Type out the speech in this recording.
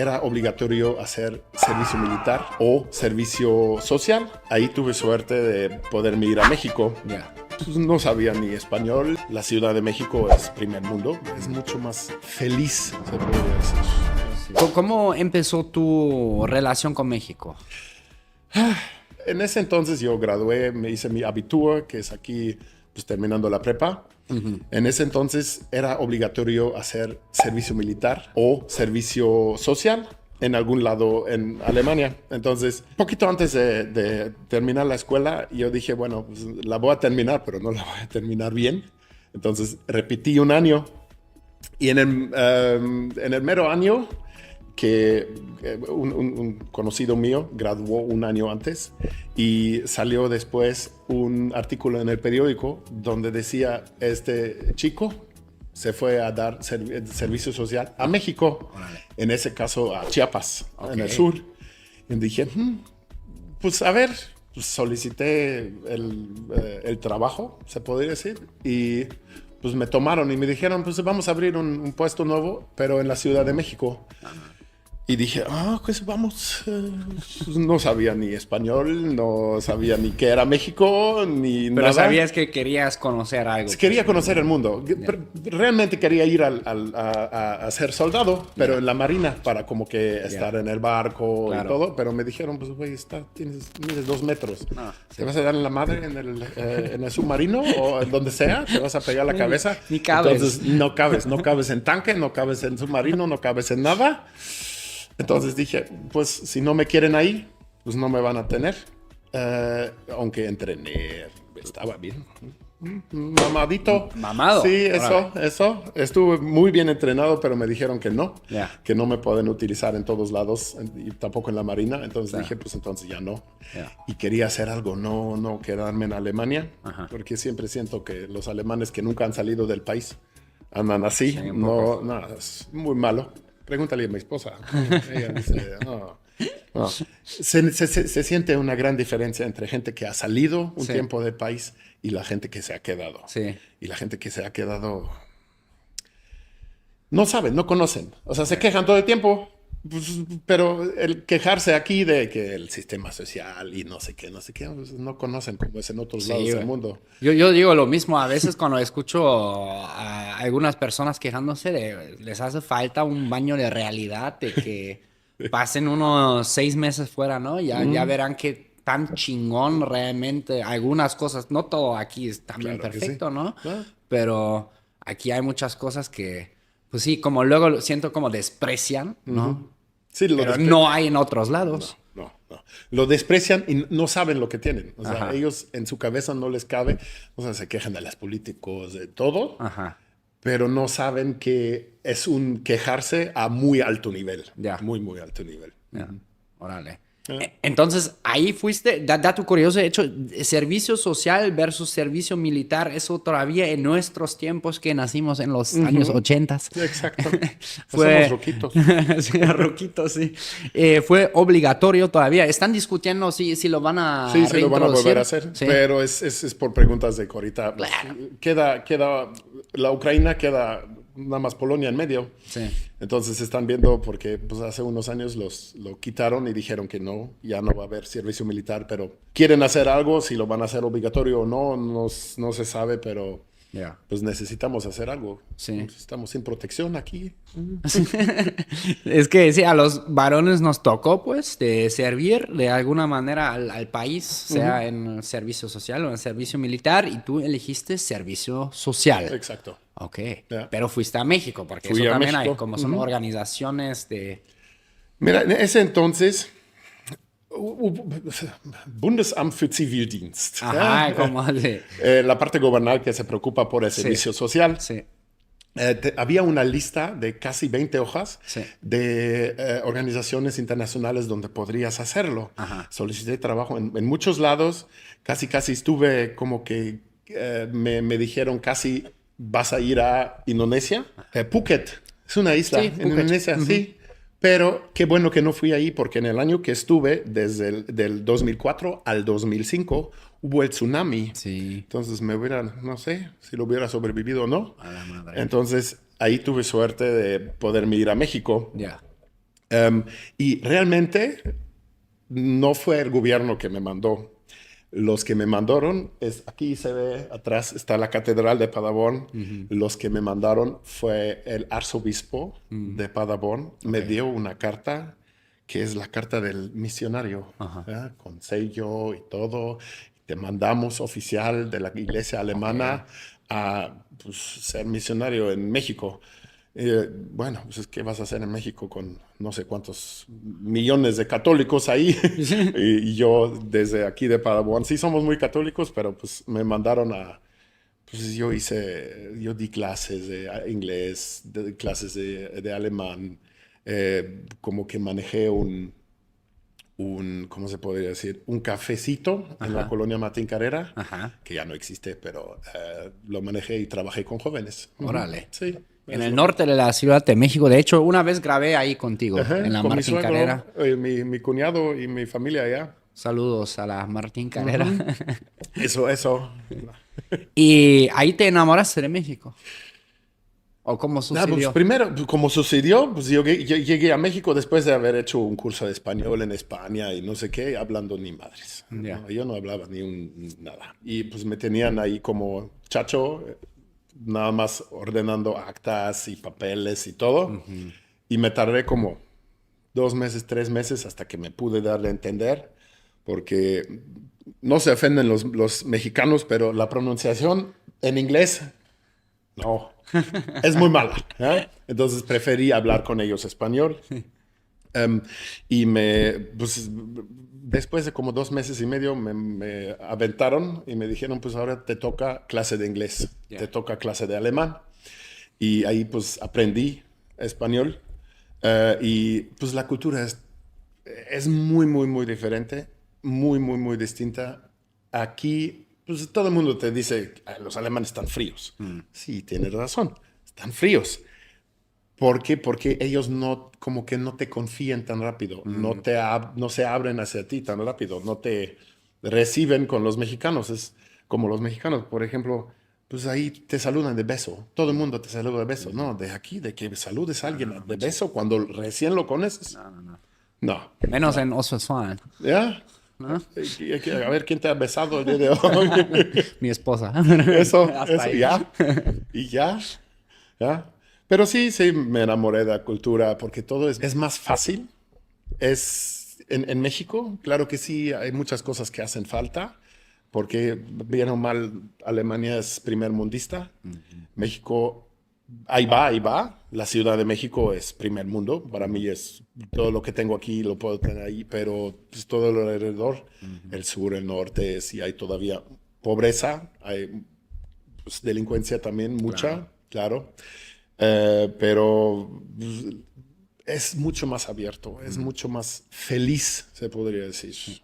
Era obligatorio hacer servicio militar o servicio social. Ahí tuve suerte de poderme ir a México. Ya. Pues no sabía ni español. La Ciudad de México es primer mundo. Es mucho más feliz, se puede decir. ¿Cómo empezó tu relación con México? En ese entonces yo gradué, me hice mi abitur, que es aquí pues, terminando la prepa. En ese entonces era obligatorio hacer servicio militar o servicio social en algún lado en Alemania. Entonces, poquito antes de terminar la escuela, yo dije, bueno, pues la voy a terminar, pero no la voy a terminar bien. Entonces, repetí un año y en el mero año que un conocido mío graduó un año antes y salió después un artículo en el periódico donde decía, este chico se fue a dar servicio social a México, en ese caso a Chiapas, en el sur. Y dije, pues a ver, pues solicité el trabajo, se podría decir, y pues me tomaron y me dijeron, pues vamos a abrir un puesto nuevo, pero en la Ciudad de México. Y dije, pues vamos. No sabía ni español, no sabía ni qué era México, ni Pero nada. sabías que querías conocer algo. Quería conocer el mundo. Realmente quería ir a ser soldado, pero en la marina, para como que estar en el barco y todo. Pero me dijeron, pues güey, mides 2 metros. ¿Te vas a dar en la madre en el submarino o en donde sea? ¿Te vas a pegar la cabeza? Ni cabes. Entonces no cabes en tanque, no cabes en submarino, no cabes en nada. Entonces dije, pues si no me quieren ahí, pues no me van a tener. Aunque entrené, estaba bien. Mamadito. ¿Mamado? Sí, eso. Estuve muy bien entrenado, pero me dijeron que no. Que no me pueden utilizar en todos lados y tampoco en la marina. Entonces dije, pues entonces ya no. Y quería hacer algo, no quedarme en Alemania. Porque siempre siento que los alemanes que nunca han salido del país andan así. Sí, no, es muy malo. Pregúntale a mi esposa. Ella dice, no. Se siente una gran diferencia entre gente que ha salido un tiempo del país y la gente que se ha quedado. Sí. Y la gente que se ha quedado no saben, no conocen. O sea, se quejan todo el tiempo. Pues, pero el quejarse aquí de que el sistema social y no sé qué, pues no conocen cómo es en otros lados del mundo. Yo digo lo mismo a veces cuando escucho a algunas personas quejándose les hace falta un baño de realidad, de que pasen unos 6 meses fuera, ¿no? Ya verán que tan chingón realmente algunas cosas, no todo aquí es también perfecto, ¿no? Pero aquí hay muchas cosas que... Pues sí, como luego lo siento como desprecian, ¿no? Sí, pero no hay en otros lados. No. Lo desprecian y no saben lo que tienen. O sea, ellos en su cabeza no les cabe. O sea, se quejan de los políticos, de todo. Pero no saben que es un quejarse a muy alto nivel. Muy, muy alto nivel. Órale. Entonces, ahí fuiste, dato curioso, de hecho, servicio social versus servicio militar, eso todavía en nuestros tiempos que nacimos en los años 80. Exacto. Somos ruquitos. Sí, ruquitos, sí. Fue obligatorio todavía. Están discutiendo si lo van a Sí, lo van a volver a hacer, sí. pero es por preguntas de ahorita. Claro. Queda, la Ucrania queda nada más Polonia en medio. Sí. Entonces están viendo porque pues, hace unos años lo quitaron y dijeron que no, ya no va a haber servicio militar, pero quieren hacer algo, si lo van a hacer obligatorio o no se sabe, pero pues necesitamos hacer algo. Sí. Estamos sin protección aquí. Es que sí, a los varones nos tocó pues de servir de alguna manera al país, sea en el servicio social o en el servicio militar, y tú elegiste servicio social. Exacto. Ok, pero fuiste a México, porque Fui eso a también México. hay, como son organizaciones de... Mira, en ese entonces, Bundesamt für Zivildienst. Como de... La parte gubernamental que se preocupa por el servicio social. Sí. Había una lista de casi 20 hojas de organizaciones internacionales donde podrías hacerlo. Solicité trabajo en muchos lados. Casi estuve como que me dijeron casi... ¿Vas a ir a Indonesia? Phuket es una isla en Indonesia, sí. Pero qué bueno que no fui ahí porque en el año que estuve, desde del 2004 al 2005, hubo el tsunami. Sí. Entonces no sé si lo hubiera sobrevivido o no. A la madre. Entonces ahí tuve suerte de poderme ir a México. Y realmente no fue el gobierno que me mandó. Los que me mandaron, aquí se ve atrás, está la Catedral de Paderborn. Los que me mandaron fue el arzobispo de Paderborn. Me dio una carta que es la carta del misionario, con sello y todo. Te mandamos oficial de la iglesia alemana a pues, ser misionario en México. Bueno, pues ¿qué vas a hacer en México con no sé cuántos millones de católicos ahí? y yo desde aquí de Paderborn, sí somos muy católicos, pero pues me mandaron a, pues yo di clases de inglés, clases de alemán, como que manejé ¿cómo se podría decir? Un cafecito en la colonia Martín Carrera, que ya no existe, pero lo manejé y trabajé con jóvenes. Órale. Sí. En el norte de la Ciudad de México. De hecho, una vez grabé ahí contigo, en la con Martín mi suegro, Carrera. mi cuñado y mi familia allá. Saludos a la Martín Carrera. Eso. ¿Y ahí te enamoraste de México? ¿O cómo Pues sucedió? primero, pues, como sucedió, pues yo llegué a México después de haber hecho un curso de español en España y no sé qué, hablando ni madres. Ya. No, yo no hablaba nada. Y pues me tenían ahí como chacho, nada más ordenando actas y papeles y todo. Y me tardé como 2 meses, 3 meses hasta que me pude darle a entender, porque no se ofenden los mexicanos, pero la pronunciación en inglés, no, es muy mala. Entonces preferí hablar con ellos español. Y pues, después de como 2 meses y medio me aventaron y me dijeron, pues ahora te toca clase de inglés, te toca clase de alemán. Y ahí pues aprendí español. Y pues la cultura es muy, muy, muy diferente, muy, muy, muy distinta. Aquí, pues todo el mundo te dice, los alemanes están fríos. Sí, tienes razón, están fríos. ¿Por qué? Porque ellos no, como que no te confían tan rápido, no se abren hacia ti tan rápido, no te reciben con los mexicanos. Es como los mexicanos, por ejemplo, pues ahí te saludan de beso. Todo el mundo te saluda de beso. No, de aquí, de que saludes a alguien de beso cuando recién lo conoces. No. Menos en Oswestfalen. ¿Ya? ¿No? A ver quién te ha besado el día de hoy. Mi esposa. Eso, Hasta ahí. ya. Y ya. Pero sí, me enamoré de la cultura porque todo es más fácil. En México, claro que sí, hay muchas cosas que hacen falta, porque bien o mal, Alemania es primer mundista. México, ahí va. La Ciudad de México es primer mundo. Para mí es todo lo que tengo aquí, lo puedo tener ahí, pero pues, todo lo alrededor, el sur, el norte, sí hay todavía pobreza, hay pues, delincuencia también, mucha, claro. Pero pues, es mucho más abierto, es mucho más feliz, se podría decir. Sí.